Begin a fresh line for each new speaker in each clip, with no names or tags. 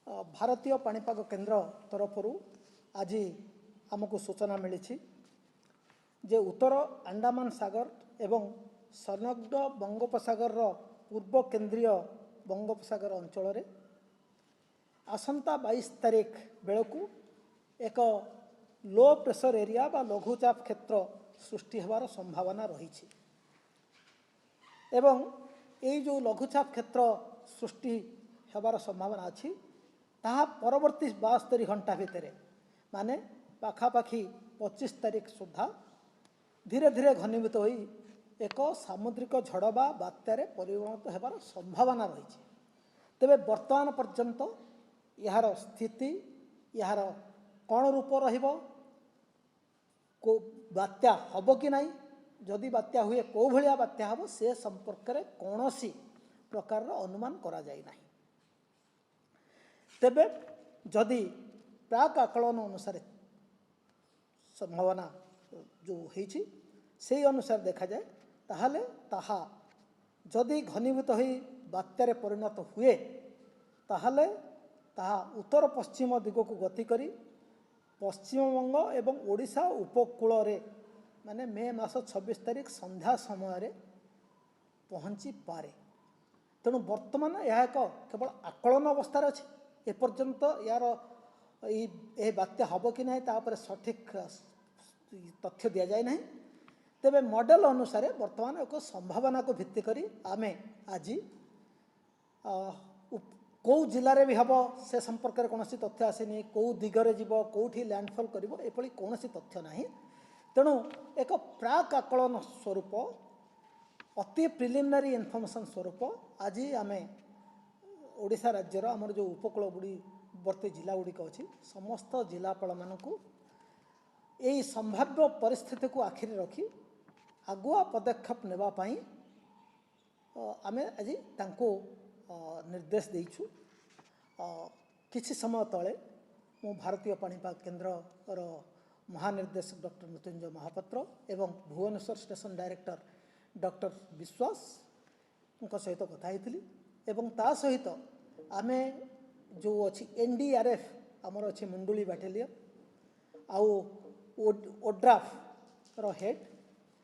भारतीय पाणीपाग केन्द्र तरफ आज आमको सूचना मिली जे उत्तर अंडमान सागर एवं संलग्न बंगोपसागर पूर्व केंद्रीय बंगोपसागर अंचल आसंता 22 तारीख बेलू एक लो प्रेशर एरिया बा लघुचाप क्षेत्र सृष्टि होवार संभावना रही एवं ये जो लघुचाप क्षेत्र सृष्टि होवार संभावना अच्छी ताहा परवर्ती 72 घंटा भितर माने पाखापाखि 25 तारीख सुधा धीरे धीरे घनीभूत हो एक सामुद्रिक झड़ बा बात्यारे परिणत होवार संभावना रही तेबे वर्तमान पर्यंत यार स्थिति यार कौन रूप रहिबो को बात्या हबो कि नहीं जदि बात्या हुए को भलिया बात्या हबो से संपर्क में कौनसी प्रकार अनुमान करा जाय नहीं तेबे जदि प्राक आकलन अनुसार संभावना जो होईछि से अनुसार देखा जाए ताहले ताहा जदि घनीभूत हो बात्यारे परिणत हुए ताहले ताहा उत्तर पश्चिम दिग को गति करी पश्चिमबंग एवं ओडिशा उपकूल रे माने मे मास 26 तारीख संध्या समय पहुँची पारे तेणु वर्तमान यह एक केवल आकलन अवस्था अच्छे एपर्यंत यार ये बात्या हम कि ना तापर सठिक तथ्य दि जाए ना तेबे मॉडल अनुसार वर्तमान एक संभावना को भित्ति करी आमे आज कौ जिले भी हम से संपर्क में कौन तथ्य आसनी कौ दिगरे जीव कौटी लैंडफॉल कर कौन तथ्य ना तेणु एक प्राक आकलन स्वरूप अति प्रिलिमिनारी इनफॉरमेशन स्वरूप आज आमे ओडिशा राज्यर आमर जो उपकूलवर्ती जिला गुड़िक अच्छी समस्त जिलापाल मानू यही संभाव्य परिस्थिति को आखिरी रखी आगुआ पदक्षेप नेबापाई आमे आज तांको निर्देश देइछु किछि समय तले मु भारतीय पाणीपाग केन्द्र महानिर्देशक डॉक्टर मृत्युंजय महापात्र एवं भुवनेश्वर स्टेशन डायरेक्टर डॉक्टर विश्वास सहित कथा होइथिली एवं ता सहित आमे जो अच्छी एनडीआरएफ आमर अच्छी मुंडुली बाटालियन आउ ओड्राफ रो हेड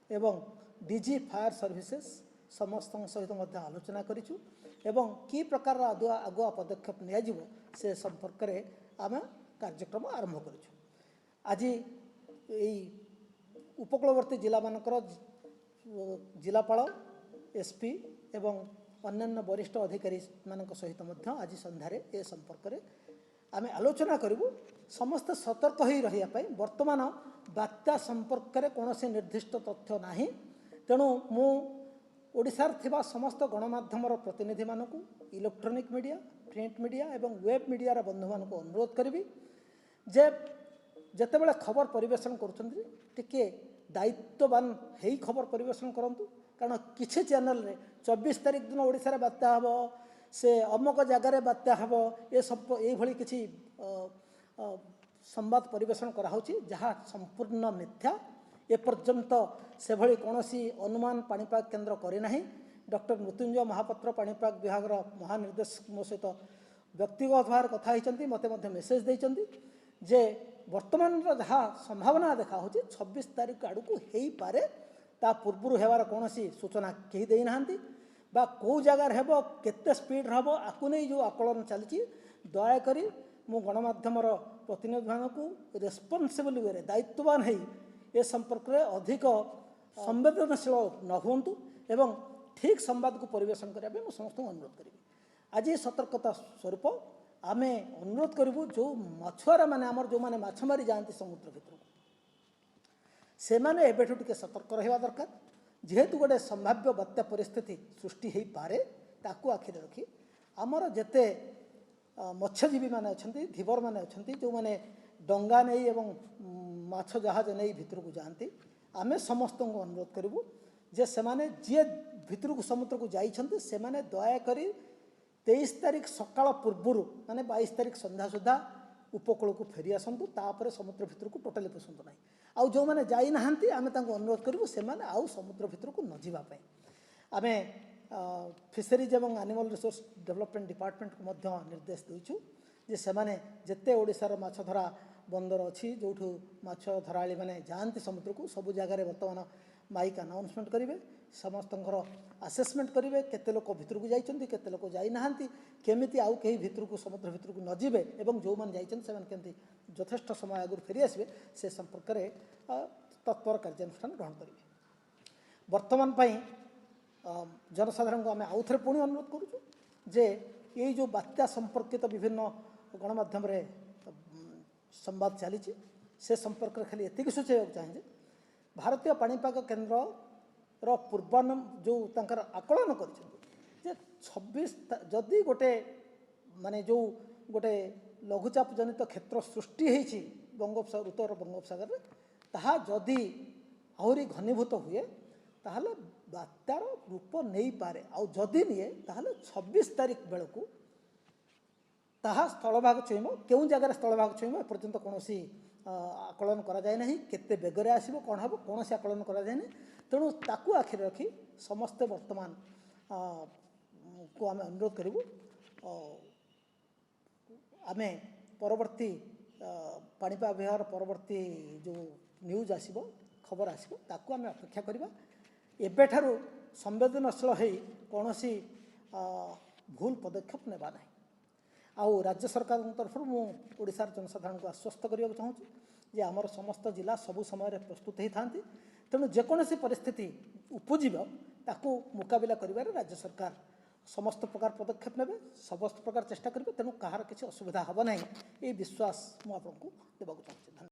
एवं डीजी फायर सर्विसेस समस्त सहित आलोचना करिछु एवं की प्रकार आगुआ पदक्षेप नियाजिवो से संपर्क में आम कार्यक्रम आरंभ करिछु आज यही उपकूलवर्ती जिला मानकर जिलापाल एसपी एवं अन्यान्य वरिष्ठ अधिकारी मानक सहित आज संध्यारे ए संपर्क में आम आलोचना करूँ समस्त सतर्क हो रही वर्तमान बात्या संपर्क में कौन से निर्दिष्ट तथ्य नहीं तेणु मु ओडिशार थिबा समस्त गणमाध्यम प्रतिनिधि मानक इलेक्ट्रोनिक मीडिया प्रिंट मीडिया एवं वेब मीडिया बंधु मानक अनुरोध करी जे जेतेबेले खबर परिवेषण करुके दायित्ववान हेई खबर परिवेषण करंतु कारण किछि चैनल रे 24 तारीख दिन ओडिशा बात्या हम से अमुक जगार बात्या हम ये सब ये भली किछि संवाद परिवेषण कराउछि जहाँ संपूर्ण मिथ्या एपर्यंत से भली कौनसी अनुमान पाणीपाग केन्द्र करिना डॉक्टर मृत्युंजय महापात्र पाणीपाग विभाग महानिर्देशक मो सहित व्यक्तिगत भाव कथा होती मते मेसेज देइचंती जे वर्तमान जहाँ संभावना देखा हो 26 तारीख आड़ को हो पारे ता पूर्व होवार कौन सूचना कहीं देना बा कौ जगार हेब केते स्पीड हम आपको नहीं जो आकलन चली दयाकोरी मु गणमाध्यम प्रतिनिधि मानू रेस्पॉन्सिबल वे दायित्ववान है ये संपर्क में अधिक संवेदनशील न हूँ एवं ठीक संवाद को परिवेषण करने मुझे समस्त अनुरोध करी आज सतर्कता स्वरूप आमे अनुरोध करूँ जो मछुआरा माने आमर जो माने माछ मारी जाती समुद्र भितर से माने एबेठु टिके सतर्क रहिबा दरकार जेहेतु गोटे संभाव्य बात्या परिस्थिति सृष्टि हो पारे ताकू आखिरे रखी आमर जेते मत्स्यजीवी माने अछंती धीवर माने अछंती जो माने डंगा नहीं एवं माछ जहाज नहीं भितर को जाती आमे समस्त को अनुरोध करूँ जे से माने जे भितर को समुद्र को जाइछंती से माने दया करी 23 तारीख सकाळ पूर्वर माने 22 तारीख संध्या सुधा उपकूल को फेरी आसतु तापर समुद्र भितर को टोटाली पसंद ना आउ जो मैंने जाई नाहांती आमे तांको अनुरोध करूँ से माने आउ समुद्र भितर को न जावाई आमे फिशरीज एवं एनिमल रिसोर्स डेवलपमेंट डिपार्टमेंट को निर्देश देचु जे सेमाने जेते ओडिशार माछ धरा बंदर अच्छी जो माछ धराली मैंने जाती समुद्र को सब जगार बर्तमान माइक अनाउंसमेंट करेंगे समस्त आसेसमेंट करेंगे केते लोक भितर को जाइछन्ति केते लोक जाई नाहांती केमिति आउ कहीं भितर को समुद्र भितर को न जीवे एवं जो मैंने जाइछन्ति सेमाने केमति यथेष्ट समय आगु फेरी आसबे से संपर्क में तत्पर कार्यानुष्ठान ग्रहण करेंगे। वर्तमान जनसाधारण को आम आउ थे पुणी अनुरोध करुचु जे ये जो बात्या संपर्कित विभिन्न गणमाध्यम संवाद चली से संपर्क में खाली एति सूचाइक चाहे भारतीय पाणीपाग केन्द्र पूर्वानुमान जो तंकर आकलन कर 26 जदि गोटे माने जो गोटे लघुचाप जनित क्षेत्र सृष्टि होती बंगोपसागर उत्तर बंगोपसागर ताहा जदि आहरी घनीभूत हुए ताहले बात्यार रूप नहीं पारे आउ जदि निए ताहले 26 तारीख बेलू ताहा स्थलभाग छुईब क्यों जगार स्थलभाग छुईब एपर्यंत कौन आकलन करा जाए नहीं केते बेगरे आसीबो कौन हम कौन से आकलन करा जाए नहीं तेणु ताकू आखिर रखी समस्ते वर्तमान को आम अनुरोध करूँ आम परवर्ती पाणीपाग विभाग परवर्ती जो न्यूज आसीबो खबर आसीबो ताकू आम अपेक्षा करबा एबेठारु संवेदनशील हो कौन भूल पदक्षेप नेबा नहीं आउ राज्य सरकार तरफ ओडिशार जनसाधारण को आश्वस्त करने को चाहूँ जे आमर समस्त जिला सबु समय प्रस्तुत होता तेणु जेकोसी परिस्थिति उपजीव ताकू मुकाबिला करिबार राज्य सरकार समस्त प्रकार पदक्षेप नेबे समस्त प्रकार चेष्टा करेंगे तेणु कहार किसी असुविधा हम ना ये विश्वास मुझे आपको देवाक चाहूँ।